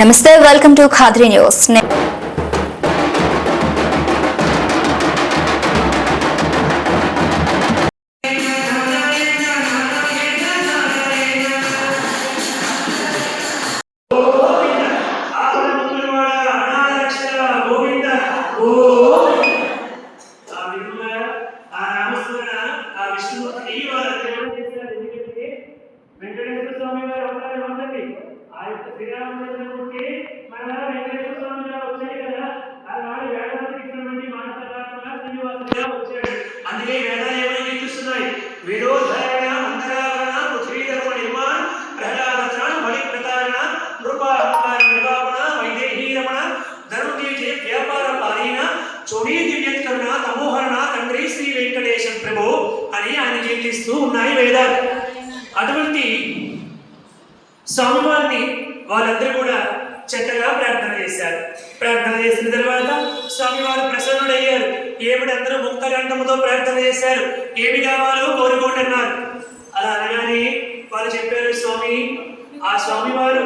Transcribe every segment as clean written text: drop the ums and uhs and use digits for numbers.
నమస్తే, welcome to Khadri news. Venkateswara Swamy గారు అవతారం ఉందండి. ఆ యొక్క శ్రీరామచంద్రమూర్తి మన వెంకటేశ్వర స్వామి గారు వచ్చాయి కదా, ఆనాడు వేదాలకు ఇచ్చినటువంటి మాట ప్రకారంగా శ్రీనివాసుగా వచ్చాడు. అందుకే వేదాలు ఏమని కీర్తిస్తున్నాయి? విరోధారణ అంతరావరణ పృథ్వీధర్మ నిర్మాణ ప్రహ్లాదరణ బలి ప్రతారణ నృపాహంకార నిర్వాపణ వైదేహీ రమణ ధర్మదీజే వ్యాపార పాలీన చోడీ దివ్యత్కరణ తమోహరణ తండ్రి శ్రీ వెంకటేశ్వర ప్రభు అని ఆయన కీర్తిస్తూ ఉన్నాయి వేదాలు. అటువంటి స్వామివారిని వాళ్ళందరూ కూడా చక్కగా ప్రార్థన చేశారు. ప్రార్థన చేసిన తర్వాత స్వామివారు ప్రసన్నుడయ్యారు. ఏమిటందరూ ముక్తకంఠముతో ప్రార్థన చేశారు. ఏమి కావాలో కోరుకోండి అన్నారు. అలా అనగానే వాళ్ళు చెప్పారు, స్వామి, ఆ స్వామివారు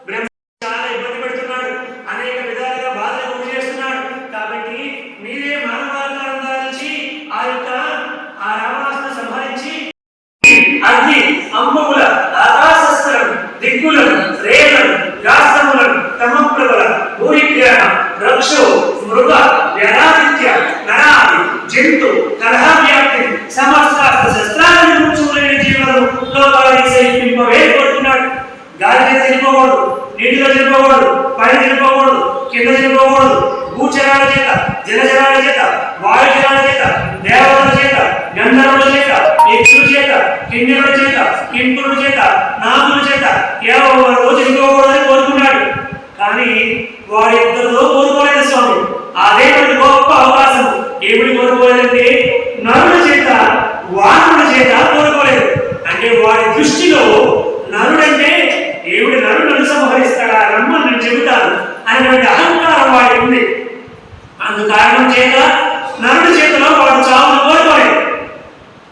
బ్రహ్మ చాలా ఇబ్బంది పెడుతున్నాడు, అనేక విధాలుగా బాధలు గురి చేస్తున్నాడు. కాబట్టి మీరే మానవాకారం దాల్చి ఆ రావణాసును సంహరించి అగ్ని అంబుల ఆకాశస్త్రం దిక్కులను రేలను గాస్తములను తమప్రబల భూరిగ్రహ రక్షో మృగ వ్యరాదిత్య నరాది జంతు కలహవ్యాప్తి సమస్తాస్త శస్త్రాలను కూర్చోలేని జీవనం లోకాన్ని సైపింపవే కోరుతున్నాడు. గాలిలో చనిపోకూడదు, నీటిలో చనిపోకూడదు, పైన చనిపోకూడదు, కింద చనిపోకూడదు. భూచరాల చేత, జలచరాల చేత, వాయుచరాల చేత, దేవతల చేత, గంధర్వుల చేత, యక్షుల చేత, కిన్నెరుల చేత, కింపురుల చేత, నాగుల చేత ఎవరో చనిపోకూడదని కోరుకున్నాడు. కానీ వారిద్దరిలో కోరుకోలేదు స్వామి. అదే మనకి గొప్ప అవకాశం. ఏమిటి కోరుకోలేదంటే నరుల చేత, వానరుల చేత కోరుకోలేదు. అంటే వారి దృష్టిలో నరుడంటే ఏమిటి, నరులను సంహరిస్తాడా, రమ్మని నేను చెబుతాను అనేటువంటి అహంకారం వాడి ఉంది. అందు కారణం చేత నరుడి చేతిలో వాడు చావును కోరుకోలేదు.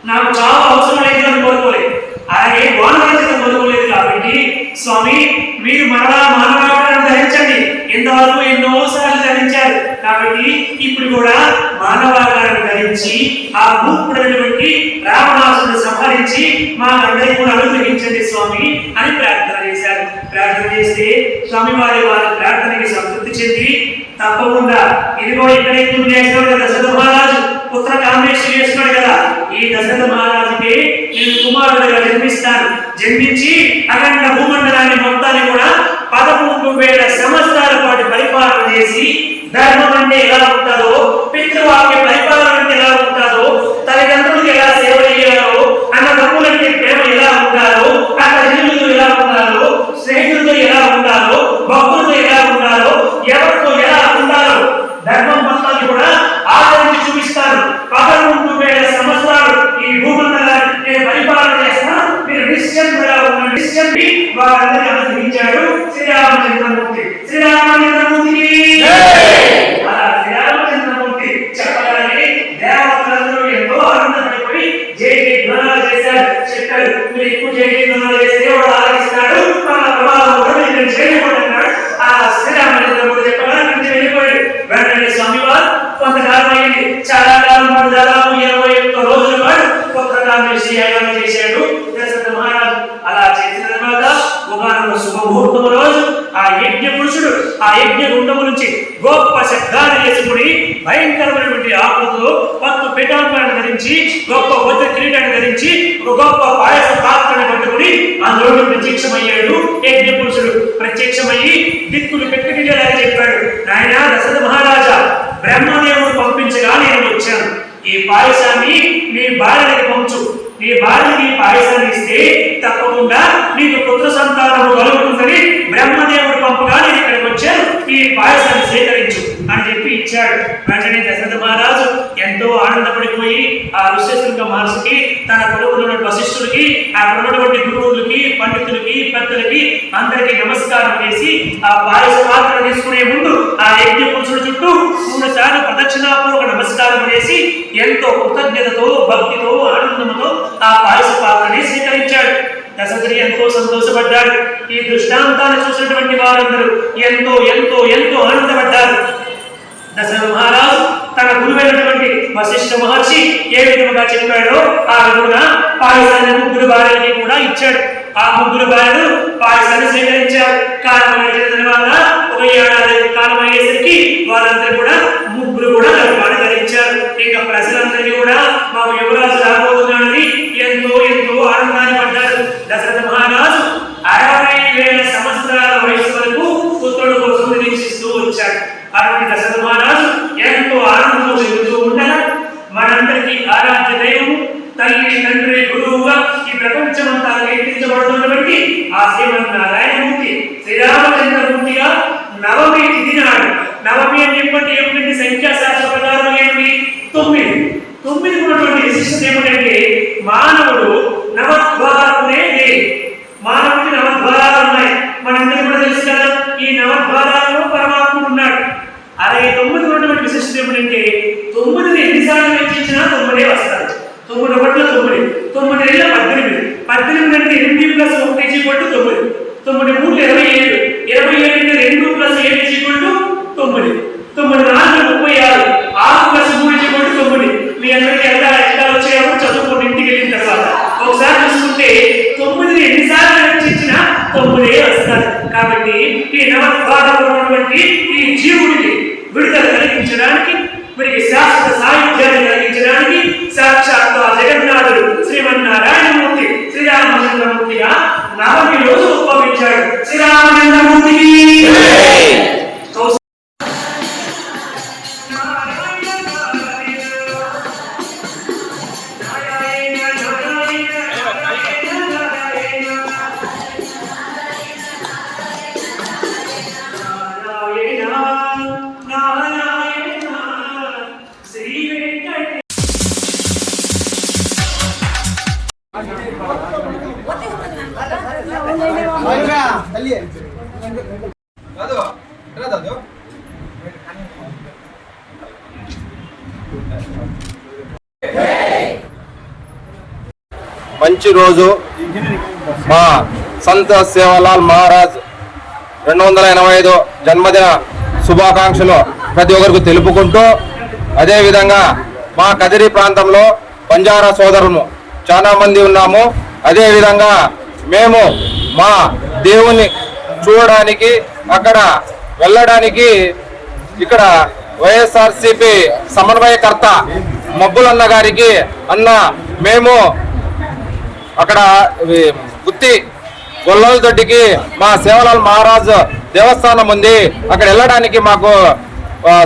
నాకు చావు అవసరం లేదు అని కోరుకోలేదు. అలాగే వానరుల చేత కోరుకోలేదు. కాబట్టి స్వామి, మీరు మరలా మానవాకారం ధరించండి. ఇంతవరకు ఎన్నోసార్లు ధరించారు. కాబట్టి ఇప్పుడు కూడా మానవాకారం ధరించి ఆ మూర్ఖుడైనటువంటి రావణాసును సంహరించి మా అందరికీ కూడా అనుగ్రహించండి స్వామి అని ప్రార్థన చేశారు. ప్రార్థన చేస్తే స్వామివారి వారి ప్రార్థనకి సంతృప్తి చెంది తప్పకుండా ఇదిగో ఇక్కడే చేస్తున్నాడు కదా దశరథ మహారాజు, పుత్ర కామేశ్వరి చేస్తున్నాడు కదా, ఈ దశరథ మహారాజుకి నేను కుమారుడిగా జన్మిస్తాను. జన్మించి అఖండ భూమండలాన్ని మొత్తాన్ని కూడా 11,000 సంవత్సరాల పాటు పరిపాలన చేసి, ధర్మం అంటే ఎలా ఉంటుందో, పితృవాక్య పరిపాలన అంటే ఎలా ఉంటుందో, తల్లిదండ్రులకు ఎలా సేవ చేయాలో, అన్నదమ్ములంటే ప్రేమ ఎలా ఉండాలో, అక్కడ ఇల్లుతో ఎలా ఉండాలో, స్నేహితులతో ఎలా ఉండాలో, భక్తులతో ఎలా ఉండాలో, ఎవరితో ఎలా ఉండాలో ధర్మం మొత్తాన్ని కూడా ఆచరించి చూపిస్తాను. 11,000 సంవత్సరాలు ఈ భూమండలాన్ని నేను పరిపాలన చేస్తాను. మీరు నిశ్చయంగా ఉన్న నిశ్చయండి వారందరినీ అనుగ్రహించాడు శ్రీరామచంద్రమూర్తి. శ్రీరామచంద్రమూర్తికి అలా శ్రీరామచంద్రమూర్తి చెప్పగానే దేవతలందరూ ఎంతో ఆనందపడిపోయి జై జై ధ్వనాలు చేశారు. చెప్పారు, మీరు ఎక్కువ జై జై ధ్వనాలు చేస్తే వాడు ఆలకిస్తాడు, మన ప్రభావం కూడా నేను చేయకూడన్నాడు. ఆ శ్రీరామచంద్రమూర్తి చెప్పగా నుంచి వెళ్ళిపోయాడు. వెంటనే స్వామివారు కొంతకాలం అయింది, చాలా కాలం పాటు దాదాపు 21 రోజుల పాటు పుత్రకామేశ్వరి యాగాన్ని చేశాడు దశరథ మహారాజు. అలా చేసిన తర్వాత ఒకనొక శుభముహూర్తం రోజు ఆ యజ్ఞ పురుషుడు ఆ యజ్ఞ గుండము నుంచి గొప్ప శబ్దాన్ని చేసుకుని భయంకరమైనటువంటి ఆకృతిలో 10 పీఠాంగాన్ని ధరించి, గొప్ప వజ్ర కిరీటాన్ని ధరించి, ఒక గొప్ప పాయస పాత్రను పట్టుకుని అందులో ప్రత్యక్షమయ్యాడు. యజ్ఞ పురుషుడు ప్రత్యక్షమయ్యి దిక్కులు పెట్టుకునేలా చెప్పాడు, నాయన దశరథ మహారాజా, బ్రహ్మదేవుడు పంపించగా నేను వచ్చాను. ఈ పాయసాన్ని నీ భార్యకి పంచు. నీ భార్యకి పాయసాన్ని ఇస్తే తప్పకుండా నీకు పుత్ర సంతానము కలుగుతుందని బ్రహ్మదేవుడు పంపగా నేను ఇక్కడికి వచ్చాను. ఈ పాయసాన్ని సేకరించు అని చెప్పి ఇచ్చాడు. వెంటనే దశరథ మహారాజు ఎంతో ఆనందపడిపోయి ఆ ఋష్యశృంగ మహర్షికి, తన కొడుకున్న వశిష్ఠుడికి, ఆ ఉన్నటువంటి గురువులకి, పండితులకి, పెద్దలకి అందరికీ నమస్కారం చేసి ఆ పాయస పాత్ర తీసుకునే ముందు ఆ యజ్ఞ పురుషుడు చుట్టూ 3 సార్లు ప్రదక్షిణాపూర్వక నమస్కారం చేసి ఎంతో కృతజ్ఞతతో, భక్తితో, ఆనందంతో ఆ పాయస పాత్రని స్వీకరించాడు. దశరథుడు ఎంతో సంతోషపడ్డాడు. ఈ దృష్టాంతాన్ని చూసినటువంటి వారందరూ ఎంతో ఎంతో ఎంతో ఆనందపడ్డారు. దశరథ మహారాజు తన గురువైనటువంటి వశిష్ఠ మహర్షి ఏ విధముగా చెప్పాడో ఆ విధముగా పాయసాన్ని ముగ్గురు భార్యలకి కూడా ఇచ్చాడు. ఆ ముగ్గురు భార్యలు పాయసాన్ని స్వీకరించారు. కాలం అయిన తర్వాత ఒక ఏడాది కాలం అయ్యేసరికి వారందరూ కూడా ముగ్గురు కూడా గర్భాన్ని ధరించారు. ఇంకా ప్రజలందరికీ కూడా మా యువరాజు రాబోతున్నాడని ఎంతో ఎంతో ఆనందాన్ని పడ్డారు. దశరథ మహారాజు 60,000 సంవత్సరాల వయసు వరకు పుత్రుడు కోసం నిరీక్షిస్తూ వచ్చాడు. అటువంటి దశరథ మహారాజు ఎంతో ఆనందంతో ఎదుగుతూ ఉండగా మనందరికీ ఆరాధ్య దైవము, తల్లి తండ్రి గురువుగా ఈ ప్రపంచమంతా కీర్తించబడుతున్నటువంటి ఆ శ్రీమన్నారాయణమూర్తి శ్రీరామచంద్రమూర్తిగా నవమి తిథి నాడు, నవమి అని చెప్పండి ఏమిటంటే సంఖ్యాశాస్త్ర ప్రకారం ఏమిటి 9 ఉన్నటువంటి విశిష్టత ఏమిటంటే మానవుడు నవద్వారమునే మానవుడికి నవద్వారాలు ఉన్నాయి. మనందరికీ కూడా తెలుసు కదా, ఈ నవద్వారాలలో పరమాత్ముడు ఉన్నాడు. 69 ఉన్నటువంటి విశిష్టత ఏమిటంటే 9 ఎన్నిసార్లు వెచ్చించినా 9 వస్తారు. 9 ఒకట్ల 9, 9 ఏళ్ళ 18, 18 అంటే 8 + 1 = 9, 9 3 27, 27 అంటే 2 + 7 = 9, 9 4 36, 6 + 3 = 9. మీ అందరికీ ఎట్లా వచ్చాయో చదువుకోండి ఇంటికి వెళ్ళిన తర్వాత. ఒకసారి చూసుకుంటే 9 ఎన్నిసార్లు వెచ్చించినా 9 వస్తారు. కాబట్టి ఈ నవద్వారాలు ఉన్నటువంటి ఈ జీవుడికి విడుదల కలిగించడానికి, వీరికి శాశ్వత సాయుధ్యాన్ని కలిగించడానికి సాక్షాత్తు ఆ జగన్నాథుడు శ్రీమన్నారాయణమూర్తి శ్రీరామచంద్రమూర్తిగా నవమి రోజు ఉద్భవించాడు. శ్రీరామచంద్రమూర్తికి మంచి రోజు. మా సంత సేవలాల్ మహారాజ్ 285 జన్మదిన శుభాకాంక్షలు ప్రతి ఒక్కరికి తెలుపుకుంటూ, అదేవిధంగా మా కదిరి ప్రాంతంలో బంజారా సోదరులు చాలా మంది ఉన్నాము. అదేవిధంగా మేము మా దేవుని చూడడానికి అక్కడ వెళ్ళడానికి ఇక్కడ వైఎస్ఆర్సీపీ సమన్వయకర్త మబ్బులన్న గారికి అన్న మేము అక్కడ గుత్తి గొల్లల దొడ్డికి మా సేవలాల్ మహారాజ్ దేవస్థానం ఉంది, అక్కడ వెళ్ళడానికి మాకు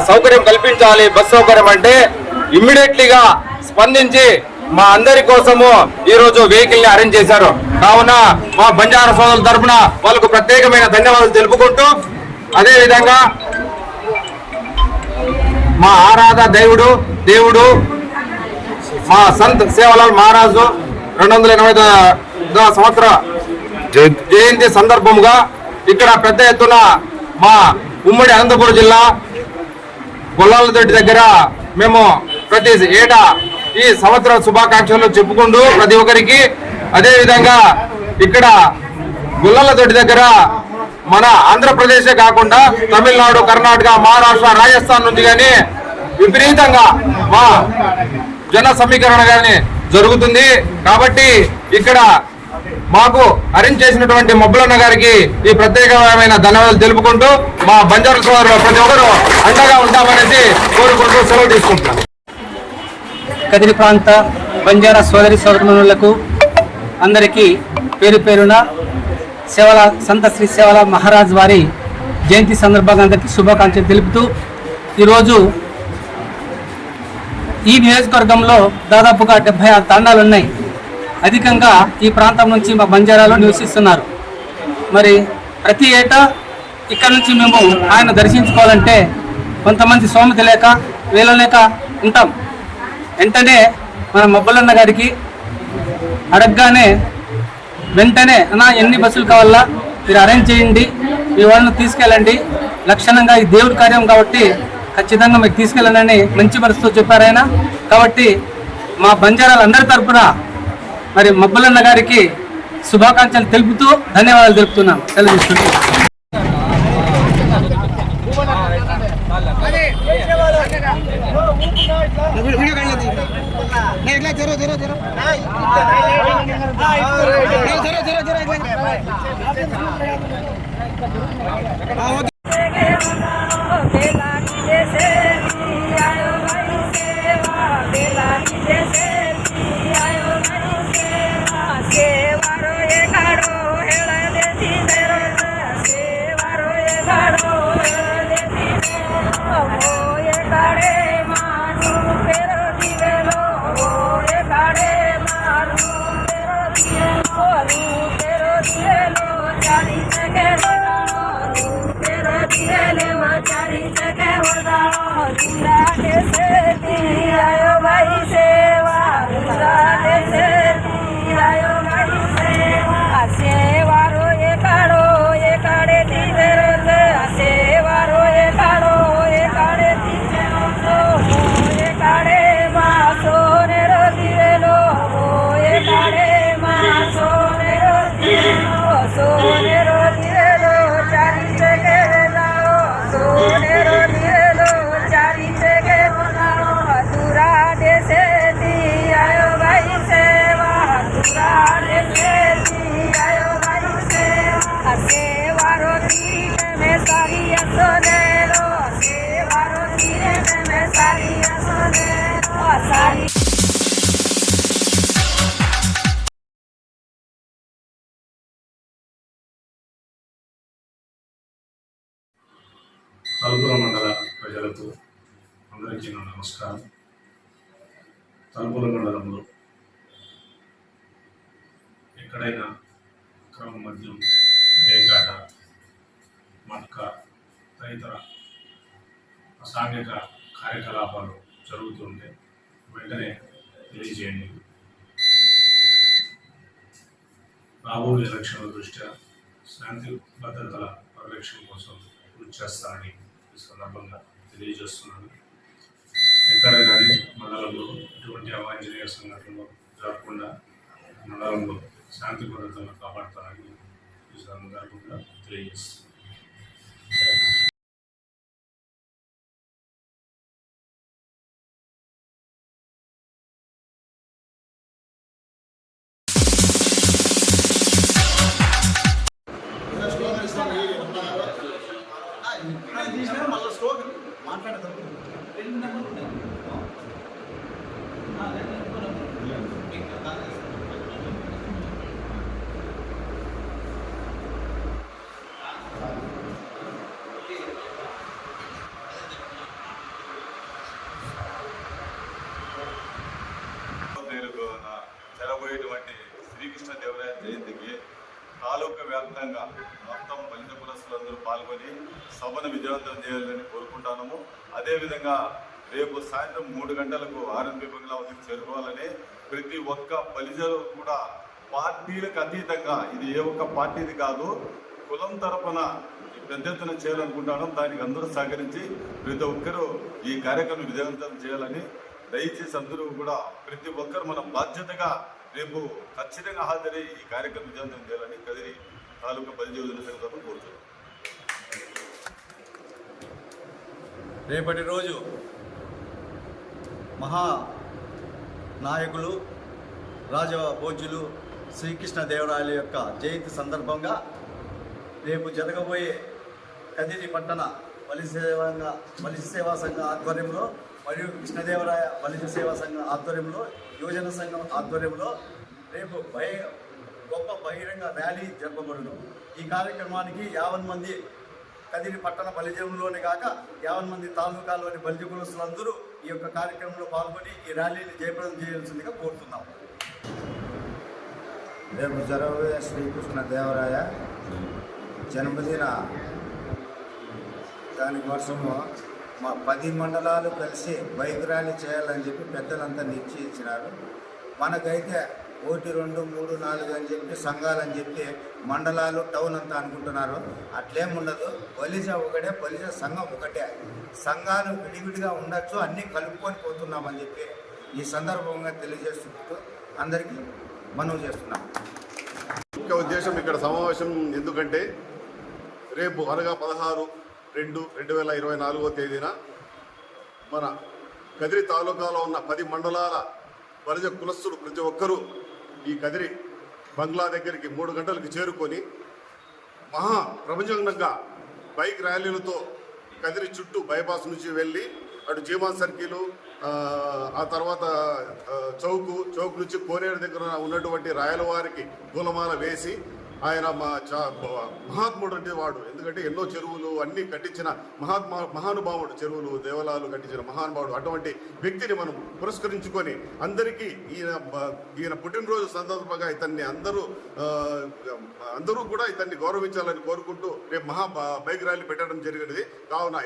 సౌకర్యం కల్పించాలి, బస్ సౌకర్యం అంటే ఇమ్మీడియట్లీగా స్పందించి మా అందరి కోసము ఈ రోజు వెహికల్ ని అరేంజ్ చేశారు. కావున మా బంజారా సోదరుల తరఫున వాళ్ళకు ప్రత్యేకమైన ధన్యవాదాలు తెలుపుకుంటూ, అదే విధంగా మా ఆరాధ దేవుడు మా సంత్ సేవలాల్ మహారాజు 285వ సంవత్సర జయంతి సందర్భముగా ఇక్కడ పెద్ద ఎత్తున మా ఉమ్మడి అనంతపురం జిల్లా గొల్లాలదొడ్డి దగ్గర మేము ప్రతి ఏటా ఈ సంవత్సర శుభాకాంక్షలు చెప్పుకుంటూ ప్రతి ఒక్కరికి, అదేవిధంగా ఇక్కడ గొల్లాలదొడ్డి దగ్గర మన ఆంధ్రప్రదేశే కాకుండా తమిళనాడు, కర్ణాటక, మహారాష్ట్ర, రాజస్థాన్ నుంచి కానీ విపరీతంగా మా జన సమీకరణ కానీ జరుగుతుంది. కాబట్టి ఇక్కడ మాకు అరేంజ్ చేసినటువంటి మబ్బులన్న గారికి ఈ ప్రత్యేకమైన ధన్యవాదాలు తెలుపుకుంటూ మా బంజారా సోదరులు ప్రతి ఒక్కరు అండగా ఉంటామనేసి కోరుకుంటూ సెలవు తీసుకుంటున్నాం. కదిరి ప్రాంత బంజారా సోదరులకు అందరికీ పేరు పేరున సంత శ్రీ సేవలాల్ మహారాజ్ వారి జయంతి సందర్భంగా అందరికీ శుభాకాంక్షలు తెలుపుతూ, ఈరోజు ఈ నియోజకవర్గంలో దాదాపుగా 76 తాండాలు ఉన్నాయి. అధికంగా ఈ ప్రాంతం నుంచి మా బంజారాలో నివసిస్తున్నారు. మరి ప్రతి ఏటా ఇక్కడ నుంచి మేము ఆయన దర్శించుకోవాలంటే కొంతమంది సోమత లేక వీళ్ళలేక ఉంటాం. వెంటనే మన మబ్బులన్న గారికి అడగగానే వెంటనే అన్నా ఎన్ని బస్సులు కావాలా మీరు అరేంజ్ చేయండి, మీ వాళ్ళని తీసుకెళ్ళండి, లక్షణంగా ఈ దేవుడి కార్యం కాబట్టి ఖచ్చితంగా మీకు తీసుకెళ్ళండి మంచి మనసుతో చెప్పారు ఆయన. కాబట్టి మా బంజారాలు అందరి తరఫున మరి మబ్బులన్న గారికి శుభాకాంక్షలు తెలుపుతూ ధన్యవాదాలు తెలుపుతున్నాం. సెలవు. తలుపుల మండల ప్రజలకు అందరికీ నా నమస్కారం. తలుపుల మండలంలో ఎక్కడైనా అక్రమ మద్యం, పేకాట, మట్కా తదితర అసాంఘిక కార్యకలాపాలు జరుగుతుంటే వెంటనే తెలియజేయండి. రాబోయే ఎలక్షన్ల దృష్ట్యా శాంతి భద్రతల పరిరక్షణ కోసం కృషి చేస్తానని ఈ సందర్భంగా తెలియజేస్తున్నాను. ఎక్కడ కానీ మండలంలో ఎటువంటి అవాంఛనీయ సంఘటనలు జరగకుండా మండలంలో శాంతి భద్రతలను కాపాడతానని ఈ సందర్భంగా తెలియజేస్తున్నాను. జరగబోయేటువంటి శ్రీకృష్ణదేవరాయ జయంతికి తాలూకా వ్యాప్తంగా మొత్తం బలిత కులస్తులందరూ పాల్గొని సభను విజయవంతం చేయాలని కోరుకుంటున్నాము. అదేవిధంగా రేపు సాయంత్రం 3 గంటలకు ఆర్ఎన్బి బంగ్లా వద్దకు చేరుకోవాలని ప్రతి ఒక్క బలిజలు కూడా పార్టీలకు అతీతంగా, ఇది ఏ ఒక్క పార్టీది కాదు, కులం తరపున పెద్ద ఎత్తున చేయాలనుకుంటున్నాం. దానికి అందరూ సహకరించి ప్రతి ఒక్కరూ ఈ కార్యక్రమం విజయవంతం చేయాలని దయచేసి అందరూ కూడా ప్రతి ఒక్కరు మన బాధ్యతగా రేపు ఖచ్చితంగా హాజరై ఈ కార్యక్రమం విజయవంతం చేయాలని కదిరి తాలూకా బలిజ సంఘం కోరుతున్నాం. రేపటి రోజు మహా నాయకులు రాజభోజ్యులు శ్రీకృష్ణదేవరాయల యొక్క జయంతి సందర్భంగా రేపు జరగబోయే కదిరి పట్టణ బలిజ సేవా సంఘం ఆధ్వర్యంలో మరియు కృష్ణదేవరాయ బలిజ సేవా సంఘం ఆధ్వర్యంలో, యువజన సంఘం ఆధ్వర్యంలో రేపు గొప్ప బహిరంగ ర్యాలీ జరపబడును. ఈ కార్యక్రమానికి 50 మంది కదిరి పట్టణ బలిజంలోనే కాక 50 మంది తాలూకాలోని బలిజ కులస్తులందరూ ఈ యొక్క కార్యక్రమంలో పాల్గొని ఈ ర్యాలీని జయప్రదం చేయాల్సిందిగా కోరుతున్నాం. రేపు జరగబోయే శ్రీకృష్ణదేవరాయ జన్మదిన దానికోసము మా 10 మండలాలు కలిసి బైక్ ర్యాలీ చేయాలని చెప్పి పెద్దలంతా నిశ్చయించినారు. మనకైతే 1, 2, 3, 4 అని చెప్పి సంఘాలని చెప్పి మండలాలు టౌన్ అంతా అనుకుంటున్నారు. అట్లేముండదు. బలిజ ఒకటే, బలిజ సంఘం ఒకటే. సంఘాలు విడివిడిగా ఉండొచ్చు, అన్నీ కలుపుకొని పోతున్నామని చెప్పి ఈ సందర్భంగా తెలియజేస్తూ అందరికీ మనవి చేస్తున్నాం. ముఖ్య ఉద్దేశం ఇక్కడ సమావేశం ఎందుకంటే రేపు అనగా 16/2/2024 తేదీన మన కదిరి తాలూకాలో ఉన్న 10 మండలాల బలిజ కులస్తులు ప్రతి ఒక్కరూ ఈ కదిరి బంగ్లా దగ్గరికి 3 గంటలకు చేరుకొని ప్రపంచంగా బైక్ ర్యాలీలతో కదిరి చుట్టూ బైపాస్ నుంచి వెళ్ళి అటు జీమాన్ సర్కిల్, ఆ తర్వాత చౌక్ నుంచి కోనేరు దగ్గర ఉన్నటువంటి రాయలవారికి పూలమాల వేసి ఆయన మహాత్ముడు అంటే వాడు, ఎందుకంటే ఎన్నో చెరువులు అన్నీ కట్టించిన మహానుభావుడు, చెరువులు దేవాలయాలు కట్టించిన మహానుభావుడు. అటువంటి వ్యక్తిని మనం పురస్కరించుకొని అందరికీ ఈయన పుట్టినరోజు సందర్భంగా ఇతన్ని అందరూ కూడా ఇతన్ని గౌరవించాలని కోరుకుంటూ రేపు బైక్ ర్యాలీ పెట్టడం జరిగినది. కావున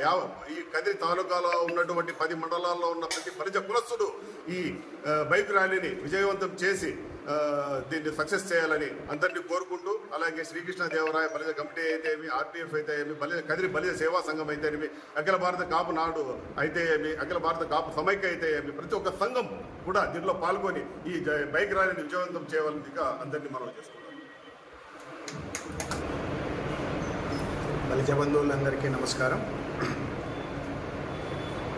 ఈ కదిరి తాలూకాలో ఉన్నటువంటి 10 మండలాల్లో ఉన్న ప్రతి బలిజ కులస్తుడు ఈ బైక్ ర్యాలీని విజయవంతం చేసి దీన్ని సక్సెస్ చేయాలని అందరినీ కోరుకుంటూ, అలాగే శ్రీకృష్ణదేవరాయ బలిజ కమిటీ అయితే ఏమి, ఆర్టీఎఫ్ అయితే ఏమి, కదిరి బలిజ సేవా సంఘం అయితే ఏమి, అఖిల భారత కాపు నాడు అయితే ఏమి, అఖిల భారత కాపు సమైక్య అయితే ఏమి, ప్రతి ఒక్క సంఘం కూడా దీనిలో పాల్గొని ఈ బైక్ ర్యాలీని విజయవంతం చేయవలసిందిగా అందరినీ మనం చేసుకుంటాం. బలిజ బంధువులందరికీ నమస్కారం.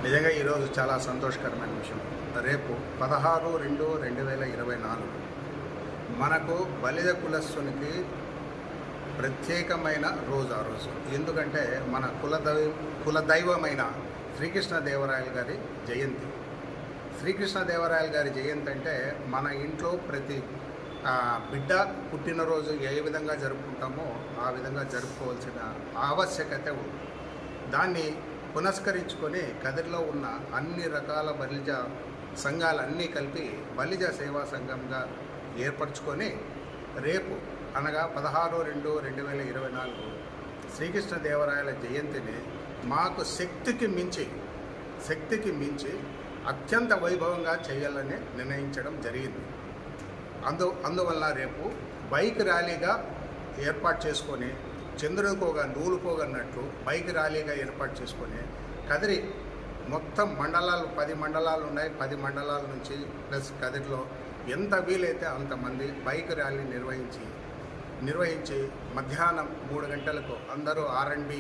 నిజంగా ఈరోజు చాలా సంతోషకరమైన విషయం. రేపు 16/2/2024 మనకు బలిజ కులస్తునికి ప్రత్యేకమైన రోజు ఆ రోజు. ఎందుకంటే మన కులదైవమైన శ్రీకృష్ణదేవరాయలు గారి జయంతి. శ్రీకృష్ణదేవరాయలు గారి జయంతి అంటే మన ఇంట్లో ప్రతి బిడ్డ పుట్టినరోజు ఏ విధంగా జరుపుకుంటామో ఆ విధంగా జరుపుకోవాల్సిన ఆవశ్యకత ఉంది. దాన్ని పునస్కరించుకొని కదిరిలో ఉన్న అన్ని రకాల బలిజ సంఘాలన్నీ కలిపి బలిజ సేవా సంఘంగా ఏర్పరచుకొని రేపు అనగా 16/2/2024 శ్రీకృష్ణదేవరాయల జయంతిని మాకు శక్తికి మించి అత్యంత వైభవంగా చేయాలని నిర్ణయించడం జరిగింది. అందువల్ల రేపు బైక్ ర్యాలీగా ఏర్పాటు చేసుకొని చంద్రునికోగా నూలుకోగన్నట్లు బైక్ ర్యాలీగా ఏర్పాటు చేసుకొని కదిరి మొత్తం మండలాలు 10 మండలాలు ఉన్నాయి. 10 మండలాల నుంచి ప్లస్ కదిరిలో ఎంత వీలైతే అంతమంది బైక్ ర్యాలీ నిర్వహించి మధ్యాహ్నం 3 గంటలకు అందరూ R&B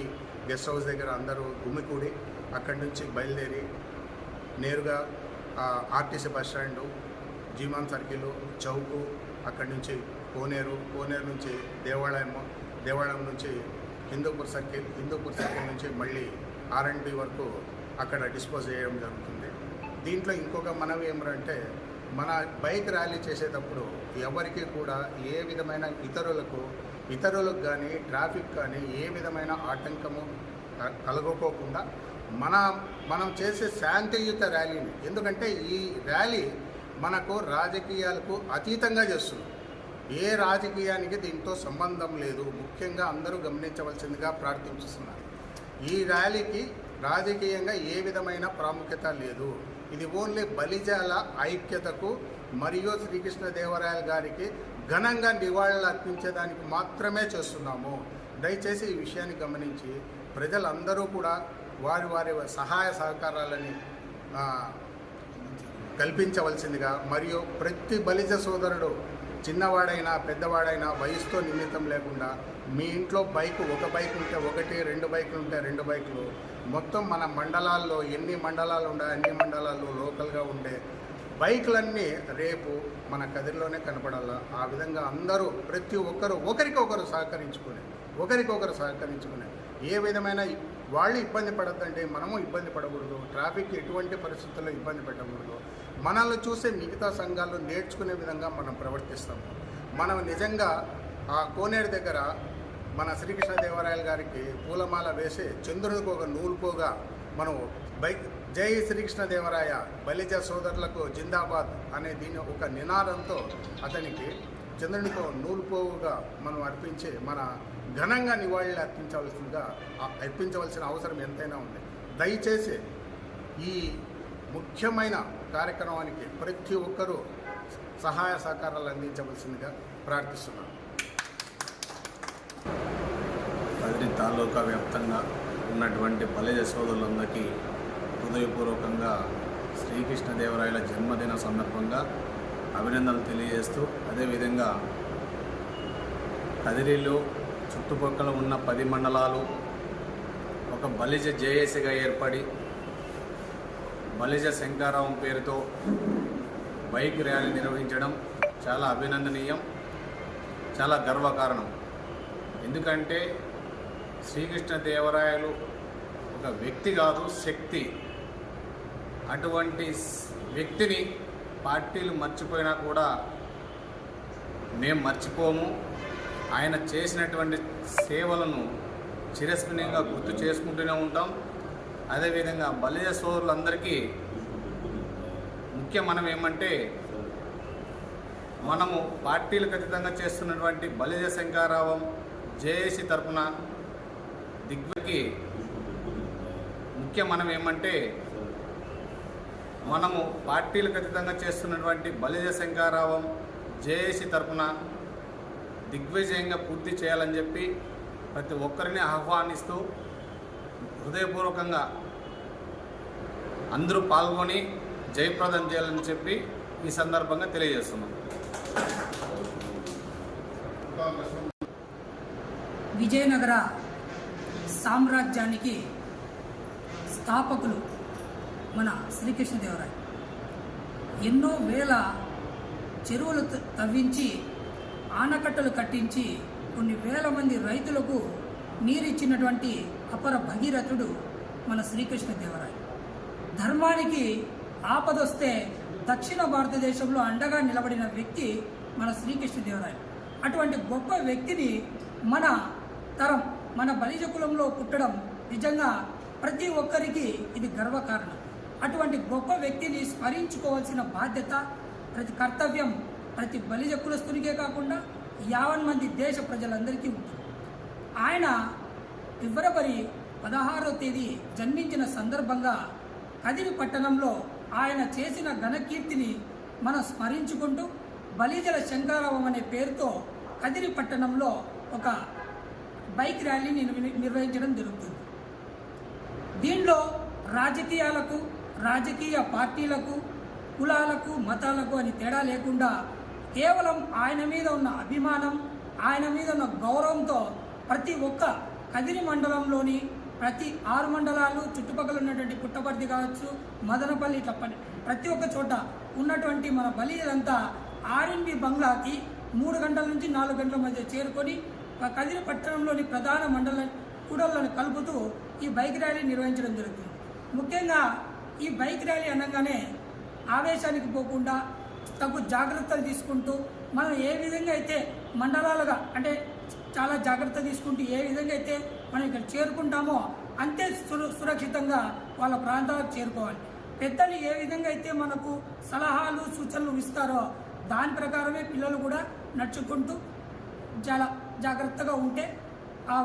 గెస్ట్ హౌస్ దగ్గర అందరూ గుమికూడి అక్కడి నుంచి బయలుదేరి నేరుగా RTC bus stand, జీమాన్ circle, Chowk, అక్కడి నుంచి కోనేరు నుంచి దేవాలయం నుంచి హిందూపూర్ సర్కిల్ నుంచి మళ్ళీ R&B వరకు అక్కడ డిస్పోజ్ చేయడం జరుగుతుంది. దీంట్లో ఇంకొక మనవి ఏమంటే మన బైక్ ర్యాలీ చేసేటప్పుడు ఎవరికి కూడా ఏ విధమైన ఇతరులకు కానీ ట్రాఫిక్ కానీ ఏ విధమైన ఆటంకము కలుగుకోకుండా మనం చేసే శాంతియుత ర్యాలీని, ఎందుకంటే ఈ ర్యాలీ మనకు రాజకీయాలకు అతీతంగా చేస్తుంది. ఏ రాజకీయానికి దీంతో సంబంధం లేదు. ముఖ్యంగా అందరూ గమనించవలసిందిగా ప్రార్థించుతున్నారు. ఈ ర్యాలీకి రాజకీయంగా ఏ విధమైన ప్రాముఖ్యత లేదు. ఇది ఓన్లీ బలిజాల ఐక్యతకు మరియు శ్రీకృష్ణదేవరాయల గారికి ఘనంగా నివాళులు అర్పించేదానికి మాత్రమే చేస్తున్నాము. దయచేసి ఈ విషయాన్ని గమనించి ప్రజలందరూ కూడా వారి సహాయ సహకారాలని కల్పించవలసిందిగా, మరియు ప్రతి బలిజ సోదరుడు చిన్నవాడైనా పెద్దవాడైనా వయసుతో నిమిత్తం లేకుండా మీ ఇంట్లో ఒక బైక్ ఉంటే 1, 2 బైకులు ఉంటే 2 బైకులు, మొత్తం మన మండలాల్లో ఎన్ని మండలాలు ఉన్నాయో అన్ని మండలాల్లో లోకల్గా ఉండే బైకులన్నీ రేపు మన కదిరిలోనే కనపడాలా. ఆ విధంగా అందరూ ప్రతి ఒక్కరు ఒకరికొకరు సహకరించుకుని ఏ విధమైన వాళ్ళు ఇబ్బంది పడద్దంటే మనము ఇబ్బంది పడకూడదు. ట్రాఫిక్ ఎటువంటి పరిస్థితుల్లో ఇబ్బంది పెట్టకూడదు. మనల్ని చూసే మిగతా సంఘాలు నేర్చుకునే విధంగా మనం ప్రవర్తిస్తాము. మనం నిజంగా ఆ కోనేరు దగ్గర మన శ్రీకృష్ణదేవరాయల గారికి పూలమాల వేసి చంద్రునికి ఒక నూలుపోగా మనం జై శ్రీకృష్ణదేవరాయ బలిజ సోదరులకు జిందాబాద్ అనే దీని ఒక నినాదంతో అతనికి చంద్రునికి నూలుపోవుగా మనం అర్పించి మన ఘనంగా నివాళులు అర్పించవలసిన అవసరం ఎంతైనా ఉంది. దయచేసి ఈ ముఖ్యమైన కార్యక్రమానికి ప్రతి ఒక్కరూ సహాయ సహకారాలు అందించవలసిందిగా ప్రార్థిస్తున్నాను. కదిరి తాలూకా వ్యాప్తంగా ఉన్నటువంటి బలిజ సోదరులందరికీ హృదయపూర్వకంగా శ్రీకృష్ణదేవరాయల జన్మదిన సందర్భంగా అభినందనలు తెలియజేస్తూ, అదేవిధంగా కదిరిలో చుట్టుపక్కల ఉన్న 10 మండలాలు ఒక బలిజ జేఏసీగా ఏర్పడి బలిజ శంకారావం పేరుతో బైక్ ర్యాలీ నిర్వహించడం చాలా అభినందనీయం, చాలా గర్వకారణం. ఎందుకంటే శ్రీకృష్ణదేవరాయలు ఒక వ్యక్తి కాదు, శక్తి. అటువంటి వ్యక్తిని పార్టీలు మర్చిపోయినా కూడా మేము మర్చిపోము. ఆయన చేసినటువంటి సేవలను చిరస్మరణీయంగా గుర్తు చేసుకుంటూనే ఉంటాం. అదేవిధంగా బలిజ సోదరులందరికీ ముఖ్య మనం ఏమంటే, మనము పార్టీలకు అతీతంగా చేస్తున్నటువంటి బలిజ శంకారావం జేఏసీ తరఫున దిగ్వికి ముఖ్య మనం ఏమంటే, మనము పార్టీలకు అతీతంగా చేస్తున్నటువంటి బలిజ శంకారావం జేఏసీ తరఫున దిగ్విజయంగా పూర్తి చేయాలని చెప్పి ప్రతి ఒక్కరిని ఆహ్వానిస్తూ హృదయపూర్వకంగా అందరూ పాల్గొని జయప్రదం చేయాలని చెప్పి ఈ సందర్భంగా తెలియజేస్తున్నాం. విజయనగర సామ్రాజ్యానికి స్థాపకులు మన శ్రీకృష్ణదేవరాయ ఎన్నో వేల చెరువులు తవ్వించి ఆనకట్టలు కట్టించి కొన్ని వేల మంది రైతులకు నీరిచ్చినటువంటి అపర భగీరథుడు మన శ్రీకృష్ణదేవరాయ. ధర్మానికి ఆపదొస్తే దక్షిణ భారతదేశంలో అండగా నిలబడిన వ్యక్తి మన శ్రీకృష్ణదేవరాయ. అటువంటి గొప్ప వ్యక్తిని మన తరం, మన బలిజ కులంలో పుట్టడం నిజంగా ప్రతి ఒక్కరికి ఇది గర్వకారణం. అటువంటి గొప్ప వ్యక్తిని స్మరించుకోవాల్సిన బాధ్యత, ప్రతి కర్తవ్యం ప్రతి బలిజ కులస్తునికే కాకుండా 50 మంది దేశ ప్రజలందరికీ ఉంటుంది. ఆయన ఫిబ్రవరి 16వ తేదీ జన్మించిన సందర్భంగా కదిరి పట్టణంలో ఆయన చేసిన ఘనకీర్తిని మనం స్మరించుకుంటూ బలిజల శంకారావం అనే పేరుతో కదిరి పట్టణంలో ఒక బైక్ ర్యాలీని నిర్వహించడం జరుగుతుంది. దీనిలో రాజకీయాలకు, రాజకీయ పార్టీలకు, కులాలకు, మతాలకు అని తేడా లేకుండా కేవలం ఆయన మీద ఉన్న అభిమానం, ఆయన మీద ఉన్న గౌరవంతో ప్రతి ఒక్క కదిరి మండలంలోని ప్రతి 6 మండలాలు చుట్టుపక్కల ఉన్నటువంటి పుట్టపర్తి కావచ్చు, మదనపల్లి, ఇట్లా ప్రతి ఒక్క చోట ఉన్నటువంటి మన బలిజలంతా ఆర్ఎన్బి బంగ్లాకి 3 గంటల నుంచి 4 గంటల మధ్య చేరుకొని కదిరి పట్టణంలోని ప్రధాన మండల కూడళ్లను కలుపుతూ ఈ బైక్ ర్యాలీ నిర్వహించడం జరుగుతుంది. ముఖ్యంగా ఈ బైక్ ర్యాలీ అనగానే ఆవేశానికి పోకుండా తగు జాగ్రత్తలు తీసుకుంటూ మనం ఏ విధంగా అయితే మండలాలుగా అంటే చాలా జాగ్రత్త తీసుకుంటూ ఏ విధంగా అయితే మనం ఇక్కడ చేరుకుంటామో అంతే సురక్షితంగా వాళ్ళ ప్రాంతాలకు చేరుకోవాలి. పెద్దలు ఏ విధంగా అయితే మనకు సలహాలు, సూచనలు ఇస్తారో దాని ప్రకారమే పిల్లలు కూడా నడుచుకుంటూ చాలా జాగ్రత్తగా ఉంటే ఆ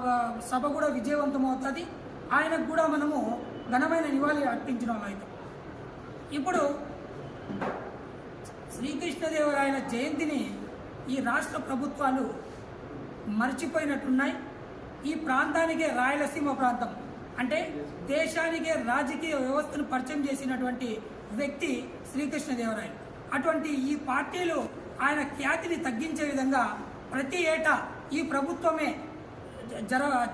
సభ కూడా విజయవంతం అవుతుంది. ఆయనకు కూడా మనము ఘనమైన నివాళి అర్పించిన వాళ్ళు అవుతాం. ఇప్పుడు శ్రీకృష్ణదేవరాయల జయంతిని ఈ రాష్ట్ర ప్రభుత్వాలు మర్చిపోయినట్టున్నాయి. ఈ ప్రాంతానికే, రాయలసీమ ప్రాంతం అంటే దేశానికే రాజకీయ వ్యవస్థను పరిచయం చేసినటువంటి వ్యక్తి శ్రీకృష్ణదేవరాయలు. అటువంటి ఈ పార్టీలు ఆయన ఖ్యాతిని తగ్గించే విధంగా ప్రతి ఏటా ఈ ప్రభుత్వమే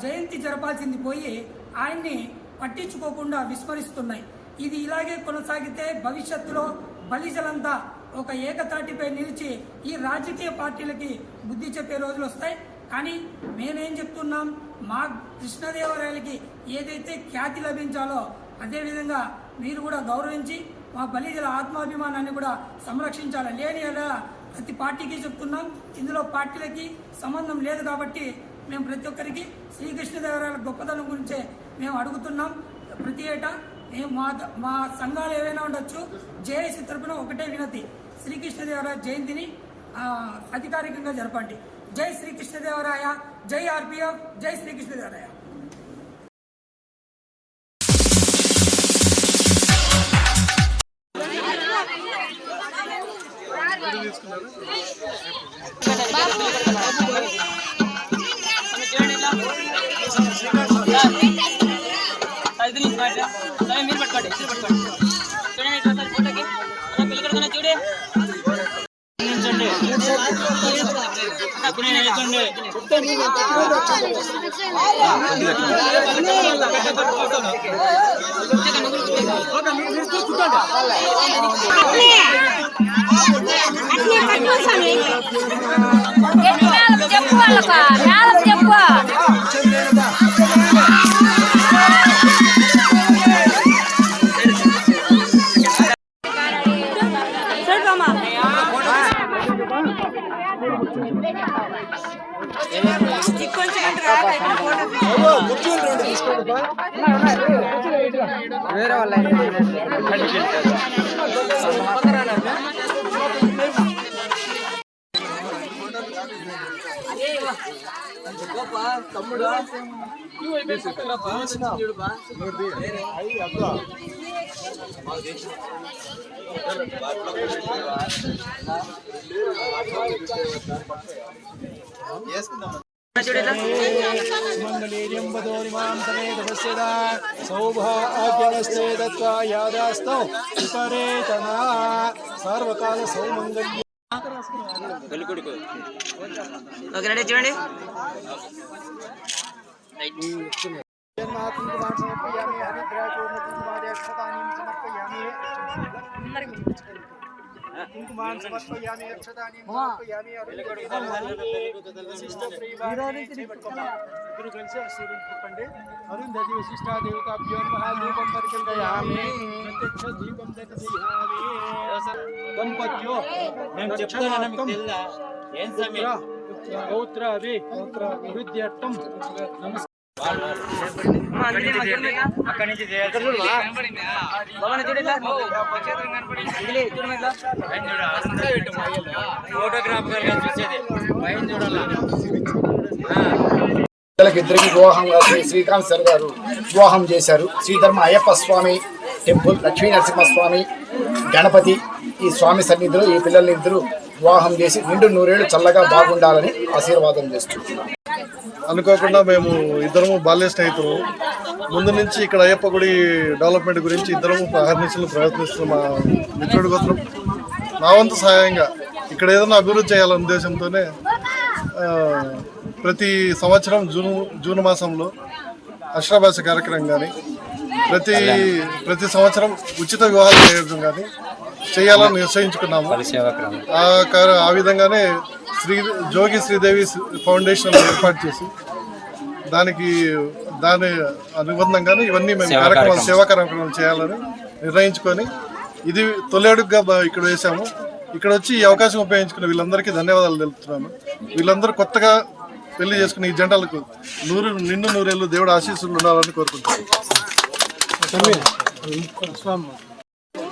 జయంతి జరపాల్సింది పోయి ఆయన్ని పట్టించుకోకుండా విస్మరిస్తున్నాయి. ఇది ఇలాగే కొనసాగితే భవిష్యత్తులో బలిజలంతా ఒక ఏకతాటిపై నిలిచి ఈ రాజకీయ పార్టీలకి బుద్ధి చెప్పే రోజులు వస్తాయి. కానీ మేమేం చెప్తున్నాం, మా కృష్ణదేవరాయలకి ఏదైతే ఖ్యాతి లభించాలో అదేవిధంగా మీరు కూడా గౌరవించి మా బలిజల ఆత్మాభిమానాన్ని కూడా సంరక్షించాలి. లేని ప్రతి పార్టీకి చెప్తున్నాం. ఇందులో పార్టీలకి సంబంధం లేదు కాబట్టి మేము ప్రతి ఒక్కరికి శ్రీకృష్ణదేవరాయల గొప్పతనం గురించే మేము అడుగుతున్నాం. ప్రతి ఏటా మా సంఘాలు ఏవైనా ఉండొచ్చు, జేఏసీ తరఫున ఒకటే వినతి, శ్రీకృష్ణదేవరాయ జయంతిని అధికారికంగా జరపండి. జై శ్రీకృష్ణదేవరాయ, జై ఆర్పిఎఫ్, జై శ్రీకృష్ణదేవరాయ. చూడే వేరే వాళ్ళ తమ్ముడు సౌభాగ్యమస్తే దత్వా యాదాస్తౌ విపరేతనా సర్వకాల సౌమంగళ్య. చూడండి అరుంధతి విశిష్టా దేవతాభ్యో మహాదీపం పరికల్పయామి. దీపం దర్శయామి. దంపత్యో గౌత్రాది వృద్ధ్యర్థం ఇద్దరికి వివాహం శ్రీకాంత్ సార్ గారు వివాహం చేశారు. శ్రీధర్మ అయ్యప్ప స్వామి టెంపుల్, లక్ష్మీ నరసింహస్వామి, గణపతి ఈ స్వామి సన్నిధిలో ఈ పిల్లల్ని ఇద్దరు వివాహం చేసి నిండు నూరేళ్లు చల్లగా బాగుండాలని ఆశీర్వాదం చేస్తున్నాం. అనుకోకుండా మేము ఇద్దరము బాల్య స్నేహితులు. ముందు నుంచి ఇక్కడ అయ్యప్ప గుడి డెవలప్మెంట్ గురించి ఇద్దరము అహర్నిశలు ప్రయత్నిస్తున్నాం. మా మిత్రుడి కోసం నా వంతు సహాయంగా ఇక్కడ ఏదైనా అభివృద్ధి చేయాలనే ఉద్దేశంతోనే ప్రతి సంవత్సరం జూన్ మాసంలో అక్షరాభ్యాస కార్యక్రమం కానీ ప్రతి సంవత్సరం ఉచిత వివాహాలు చేయడం కానీ చేయాలని నిశ్చయించుకున్నాము. ఆ విధంగానే జోగి శ్రీదేవి ఫౌండేషన్ ఏర్పాటు చేసి దాని అనుబంధంగానే ఇవన్నీ మేము సేవా కార్యక్రమాలు చేయాలని నిర్ణయించుకొని ఇది తొలి అడుగుగా ఇక్కడ వేసాము. ఇక్కడ వచ్చి ఈ అవకాశం ఉపయోగించుకున్న వీళ్ళందరికీ ధన్యవాదాలు తెలుపుతున్నాను. వీళ్ళందరూ కొత్తగా పెళ్లి చేసుకున్న ఈ జంటలకు నిండు నూరేళ్ళు దేవుడు ఆశీస్సులు ఉండాలని కోరుకుంటున్నాను.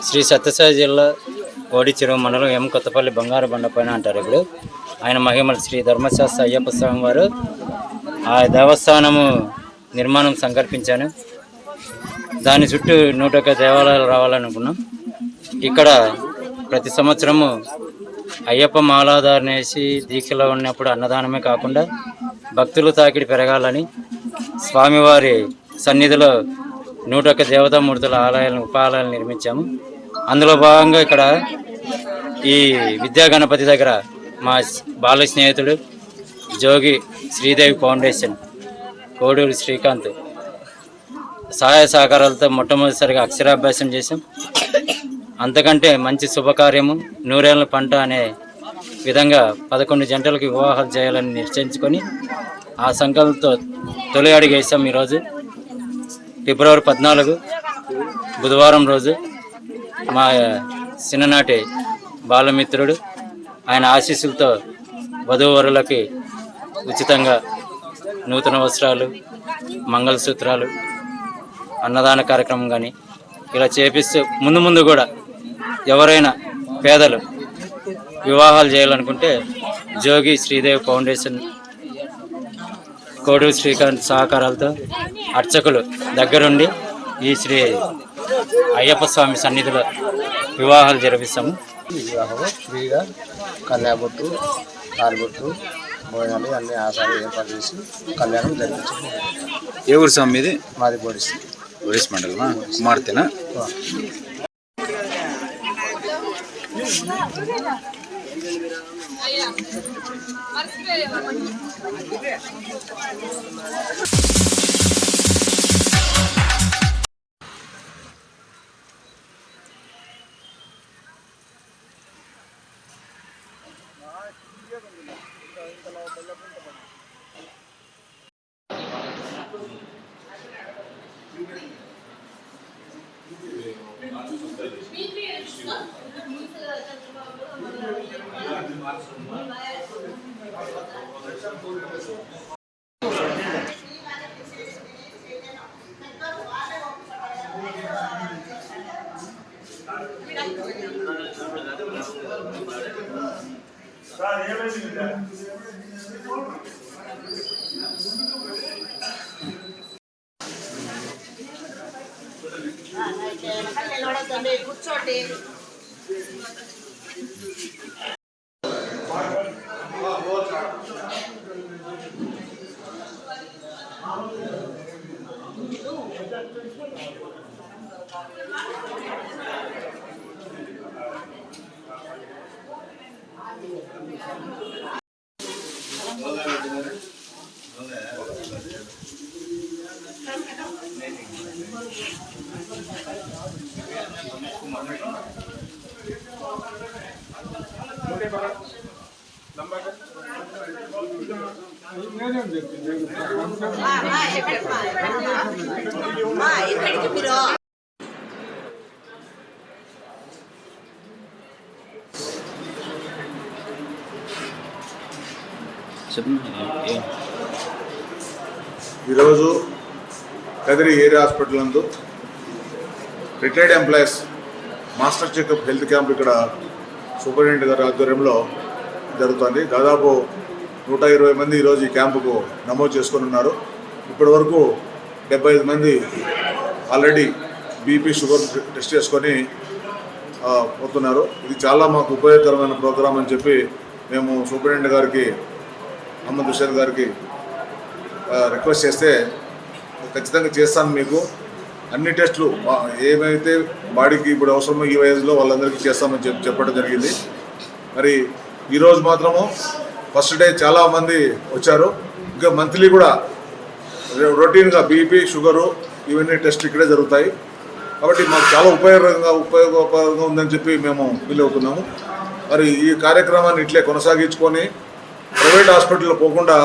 శ్రీ సత్యసాయి జిల్లా ఓడిచెరువు మండలం ఎం కొత్తపల్లి బంగారు బండపైన అంటారు. ఇప్పుడు ఆయన మహిమలు శ్రీ ధర్మశాస్త్ర అయ్యప్ప స్వామి వారు ఆ దేవస్థానము నిర్మాణం సంకల్పించాను. దాని చుట్టూ 101 దేవాలయాలు రావాలనుకున్నాం. ఇక్కడ ప్రతి సంవత్సరము అయ్యప్ప మాలాధారణ వేసి దీక్షలో ఉన్నప్పుడు అన్నదానమే కాకుండా భక్తులు తాకిడి పెరగాలని స్వామివారి సన్నిధిలో 101 దేవతామూర్తుల ఆలయాలను ఉపాలయాలను నిర్మించాము. అందులో భాగంగా ఇక్కడ ఈ విద్యా గణపతి దగ్గర మా బాల స్నేహితుడు జోగి శ్రీదేవి ఫౌండేషన్ కోడూరు శ్రీకాంత్ సహాయ సహకారాలతో మొట్టమొదటిసారిగా అక్షరాభ్యాసం చేశాం. అంతకంటే మంచి శుభకార్యము నూరేళ్ల పంట అనే విధంగా 11 జంటలకు వివాహాలు చేయాలని నిశ్చయించుకొని ఆ సంకల్పంతో తొలి అడుగు వేసాం. ఈరోజు ఫిబ్రవరి 14 బుధవారం రోజు మా చిన్ననాటి బాలమిత్రుడు ఆయన ఆశీస్సులతో వధూవరులకి ఉచితంగా నూతన వస్త్రాలు, మంగళసూత్రాలు, అన్నదాన కార్యక్రమం కానీ ఇలా చేపిస్తూ ముందు కూడా ఎవరైనా పేదలు వివాహాలు చేయాలనుకుంటే జోగి శ్రీదేవి ఫౌండేషన్ కోడూరు శ్రీకాంత్ సహకారాలతో అర్చకులు దగ్గరుండి ఈ శ్రీ అయ్యప్ప స్వామి సన్నిధిలో వివాహాలు జరిపిస్తాము. వివాహం ఫ్రీగా కన్యాబొట్టు, తాలిబొట్టు, భోజనాలు అన్ని ఆచారాలు ఏర్పాటు చేసి కళ్యాణం జరిపించాము. ఏ ఊరు స్వామి మీది? మాది బోడిస్ మండలమా? కుమార్తెనా? కూర్చోండి. ఎక్కడికి మీరు ఈరోజు కదిరి ఏరియా హాస్పిటల్ నందు retired employees master checkup health camp ఇక్కడ సూపరింటెండెంట్ గారి ఆధ్వర్యంలో జరుగుతుంది. దాదాపు 120 మంది ఈరోజు ఈ క్యాంపుకు నమోదు చేసుకొని ఉన్నారు. ఇప్పటి వరకు 75 మంది ఆల్రెడీ బీపీ షుగర్ టెస్ట్ చేసుకొని పోతున్నారు. ఇది చాలా మాకు ఉపయోగకరమైన ప్రోగ్రాం అని చెప్పి మేము సూపరింటెండెంట్ గారికి అహ్మద్ హుసేన్ గారికి రిక్వెస్ట్ చేస్తే ఖచ్చితంగా చేస్తాను, మీకు అన్ని టెస్టులు ఏమైతే బాడీకి ఇప్పుడు అవసరమో ఈ వయసులో వాళ్ళందరికీ చేస్తామని చెప్పడం జరిగింది. మరి ఈరోజు మాత్రము ఫస్ట్ డే చాలామంది వచ్చారు. ఇంకా మంత్లీ కూడా రొటీన్గా బీపీ షుగరు ఇవన్నీ టెస్టులు ఇక్కడే జరుగుతాయి. కాబట్టి మాకు చాలా ఉపయోగకరంగా ఉందని చెప్పి మేము ఫీల్ అవుతున్నాము. మరి ఈ కార్యక్రమాన్ని ఇట్లే కొనసాగించుకొని ప్రైవేట్ హాస్పిటల్లో పోకుండా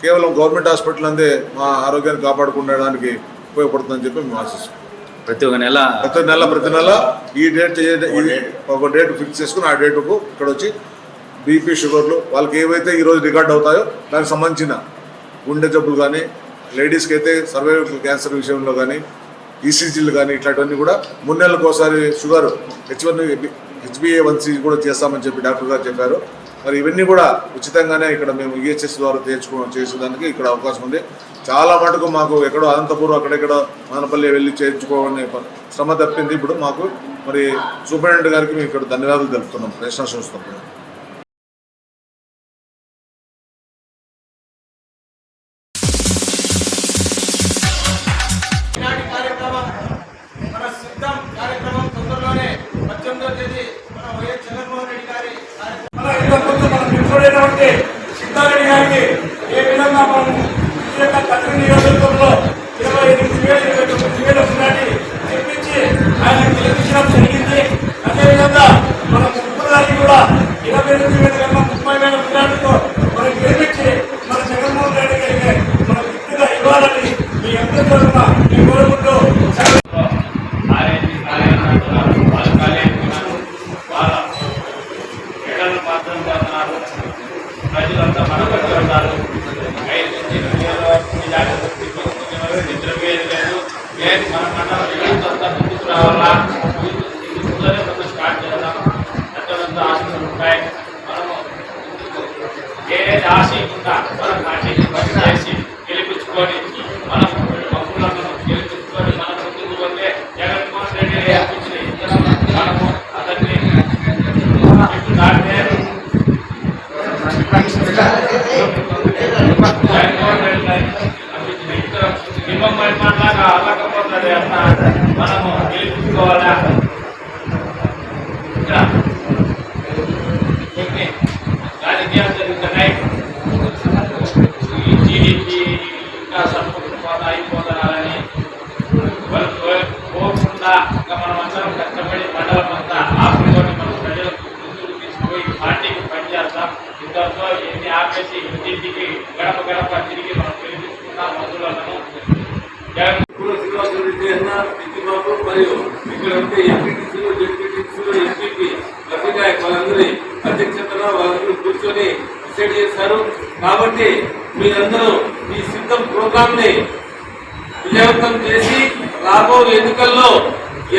కేవలం గవర్నమెంట్ హాస్పిటల్ అందే మా ఆరోగ్యాన్ని కాపాడుకునేదానికి ఉపయోగపడుతుందని చెప్పి మేము ఆశిస్తున్నాం. ప్రతి నెల ఈ డేట్ ఒక డేట్ ఫిక్స్ చేసుకుని ఆ డేటుకు ఇక్కడ వచ్చి బీపీ షుగర్లు వాళ్ళకి ఏవైతే ఈరోజు రికార్డ్ అవుతాయో దానికి సంబంధించిన గుండె జబ్బులు కానీ, లేడీస్కి అయితే సర్వైవల్ క్యాన్సర్ విషయంలో కానీ, ఈసీజీలు కానీ ఇట్లాంటివన్నీ కూడా 3 నెలలకు ఒకసారి షుగర్ HbA1c కూడా చేస్తామని చెప్పి డాక్టర్ గారు చెప్పారు. మరి ఇవన్నీ కూడా ఉచితంగానే ఇక్కడ మేము EHS ద్వారా చేసేదానికి ఇక్కడ అవకాశం ఉంది. చాలా మటుకు మాకు ఎక్కడో అనంతపురం అక్కడెక్కడో మదనపల్లి వెళ్ళి చేయించుకోవాలని శ్రమ తప్పింది. ఇప్పుడు మాకు మరి సూపరింటెండెంట్ గారికి మేము ఇక్కడ ధన్యవాదాలు తెలుపుతున్నాం. నేషనల్ షోస్ తప్ప సిద్ధారెడ్డి గారికి ఏ విధంగా మనం ఈ యొక్క కదిరి నియోజకవర్గంలో 28,000 ఉన్నాయని చెప్పించి ఆయన గెలిపించడం జరిగింది. అదేవిధంగా మన ముగ్గురు గారికి కూడా 28,000 కన్నా 30,000 ఉన్నాయతో మనం గెలిపించి మన జగన్మోహన్ రెడ్డి గారికి మనం గుర్తుగా ఇవ్వాలని మీ అందరి తరఫున మేము కోరుకుంటూ ప్రజలంతా మనపడి ఉన్నారు. 5 నుంచి 8 నిద్రపోయేది లేదు. మన మండలంతా ముందుకు రావాలా, ముందులోనే మనం స్టార్ట్ చేద్దాం. ఎంతమంది ఆశలు ఉంటాయి. మనము ఏదైతే ఆశయకుండా మనం ఆశకి పని చేసి గెలిపించుకొని మనం మక్కులను గెలిపించుకొని మనం ముందుకు పోతే జగన్మోహన్ రెడ్డి గెలిపించిన ఇద్దరం మనము అతన్ని దాటినే మనలాగా అల్లకపోతుంది అన్న మనము గెలిపించుకోవాలా. రాజకీయాలు జరుగుతున్నాయి. టీడీపీ ఇంకా సంపూర్ణ అయిపోతారని పోకుండా ఇంకా మనం అందరం కష్టపడి మండలం అంతా ఆపుకొని మనం ప్రజలకు ముందుకు తీసుకుపోయి పార్టీకి పనిచేస్తాం. ఇంతలో ఎన్ని ఆపేసి ఇంటింటికి గడప గడప తిరిగి మనం పిలిపించుకున్నాం మందులను. మరియు ఇక్కడ ఉంటే ఎంపీటీసీలు, జెడ్పీటీసీలు, ఎంపీపీ, లబ్ధిదాయక వాళ్ళందరి అధ్యక్షతలో వాళ్ళందరూ కూర్చొని డిసైడ్ చేశారు. కాబట్టి మీరందరూ ఈ సిద్ధం ప్రోగ్రామ్ ని విజయవంతం చేసి రాబో ఎన్నికల్లో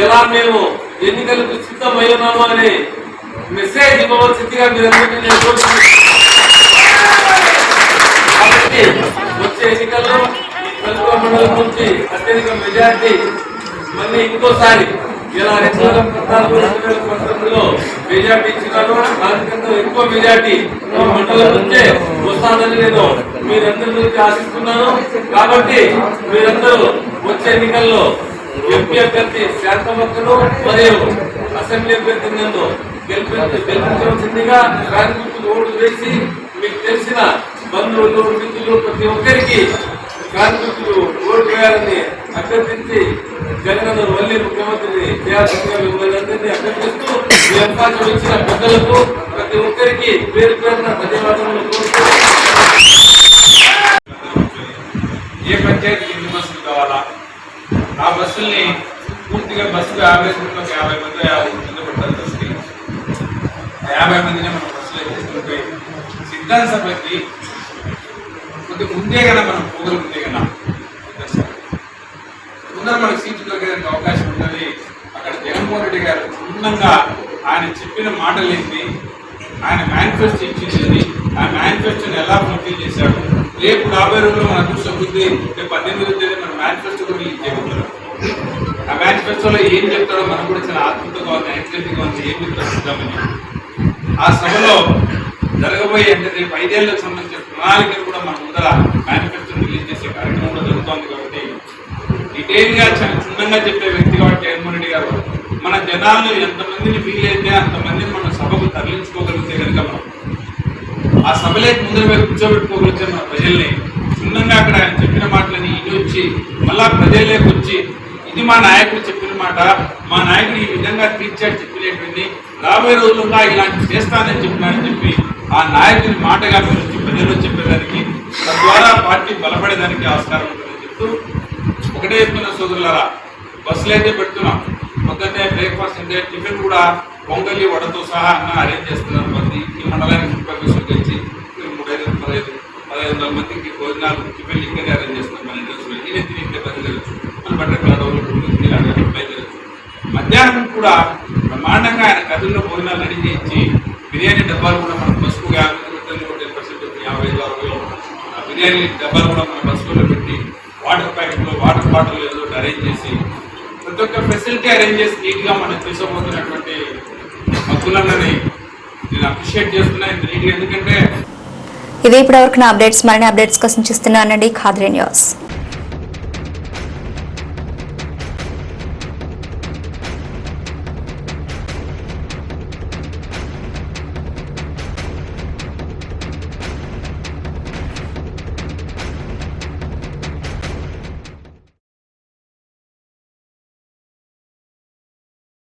ఎలా మేము ఎన్నికలకు సిద్ధమై ఉన్నాము అనే మెసేజ్ ఇవ్వవలసిందిగా మీరందరినీ నేను కోరుతున్నాను. కాబట్టి వచ్చే ఎన్నికల్లో ఈ కలుపుల మండలం నుంచి అత్యధిక మెజార్టీ మళ్ళీ ఇంకోసారి ఇలా 2014-2019లో మెజార్టీ ఇచ్చినాను. దానికంటే ఎక్కువ మెజార్టీ ఈ మండలం నుంచే వస్తానని నేను మీరందరి నుంచి ఆశిస్తున్నాను. కాబట్టి మీరందరూ వచ్చే ఎన్నికల్లో ఎంపీ అభ్యర్థి శాంతమ్మక్కను మరియు అసెంబ్లీ అభ్యర్థి నన్ను గెలిపించవలసిందిగా కార్మికులకు ఓటు వేసి మీకు తెలిసిన బంధువులు, మిత్రులు ప్రతి ఒక్కరికి కార్మికులు ఓటు వేయాలని అభ్యర్థించి జగన్ మళ్ళీ ముఖ్యమంత్రిని చేయాల్సిందిగా మిమ్మల్ని అందరినీ అభ్యర్థిస్తూ ఈ అవకాశం ఇచ్చిన పెద్దలకు ప్రతి ఒక్కరికి పేరు పేరున ధన్యవాదాలు కోరుతున్నాను. ఏ పంచాయతీకి ఎన్ని బస్సులు కావాలా, ఆ బస్సుల్ని పూర్తిగా బస్సుకు 50 మంది 50 మంది పట్టాలి. బస్సుకి 50 మందినే మనం బస్సులో తీసుకుంటే సిద్ధాంత సభకి కొద్ది ముందే కదా మనం పోగలుగుతే కదా ముందర మనకు సీట్లు దొరికేదానికి అవకాశం ఉంటుంది. అక్కడ జగన్మోహన్ రెడ్డి గారు క్షుణ్ణంగా ఆయన చెప్పిన మాటలు ఏంటి, ఆయన మేనిఫెస్టో ఇచ్చింది, ఆ మేనిఫెస్టోని ఎలా ఫుల్ఫిల్ చేశాడు. రేపు రాబోయే రోజుల్లో మన అదృష్టం ఉంది. రేపు 18వ తేదీ మన మేనిఫెస్టో కూడా రిలీజ్ చేయబోతున్నారు. ఆ మేనిఫెస్టోలో ఏం చెప్తాడో మనం కూడా చాలా ఆతృతగా ఉంది, యాంగ్జైటీగా ఉంది, ఏం చెప్తామని. ఆ సభలో జరగబోయే అంటే రేపు 5 ఏళ్లకు సంబంధించిన ప్రణాళికలు కూడా మన ముందర మేనిఫెస్టో రిలీజ్ చేసే కార్యక్రమం కూడా జరుగుతోంది. కాబట్టి డీటెయిల్ గా చాలా క్షుణ్ణంగా చెప్పే వ్యక్తి కాబట్టి జగన్మోహన్ రెడ్డి గారు మన జనాలను ఎంతమందిని వీలైతే అంతమందిని మన సభకు తరలించుకోగలిగితే కనుక మనం ఆ సభలోకి ముందర మీద కూర్చోబెట్టుకోగలిగితే మన ప్రజల్ని క్షుణ్ణంగా అక్కడ ఆయన చెప్పిన మాటలని ఇని వచ్చి మళ్ళా ప్రజల్లోకి వచ్చి ఇది మా నాయకుడు చెప్పిన మాట, మా నాయకుడు ఈ విధంగా తీర్చాడు చెప్పినటువంటి రాబోయే రోజులుగా ఇలాంటి చేస్తానని చెప్పినారని చెప్పి ఆ నాయకుని మాటగా మీరు వచ్చి ప్రజల్లో చెప్పేదానికి తద్వారా పార్టీ బలపడేదానికి ఆస్కారం ఉంటుందని చెప్తూ ఒకటే చెప్తున్న సోదరులారా, బస్సులు అయితే పెడుతున్నాం. పొద్దున్నే బ్రేక్ఫాస్ట్ అంటే టిఫిన్ కూడా పొంగలి వడతో సహా అన్న అరేంజ్ చేస్తున్నారు. మంది ఈ మండలానికి 30 బస్సులు కలిసి 3,500 మందికి భోజనాలు టిఫిన్లు ఇక్కడే అరేంజ్ చేస్తున్నారు. మన ఇంట్లో ఈయన తిని ఇంట్లో బయలుదేరచ్చు, మన బట్ట బయలుదేరచ్చు. మధ్యాహ్నం కూడా బ్రహ్మాండంగా ఆయన కథల్లో భోజనాలు రెడీ చేయించి బిర్యానీ డబ్బాలు కూడా మన బస్సుకు 50% 55-60 బిర్యానీ డబ్బాలు కూడా మన బస్సులో పెట్టి వాటర్ ప్యాకెట్లు, వాటర్ బాటిల్ ఏదో అరేంజ్ చేసి ప్రతి ఒక్క ఫెసిలిటీ అరేంజ్ చేసి నీట్గా మనం తీసుకోబోతున్నటువంటి మక్కులన్నది నేను అప్రిషియేట్ చేస్తున్నా ఇంత నీట్గా. ఎందుకంటే ఇవి ఇప్పటివరకు నా అప్డేట్స్. మరిన్ని అప్డేట్స్ కోసం చూస్తున్నానండి ఖాద్రి న్యూస్.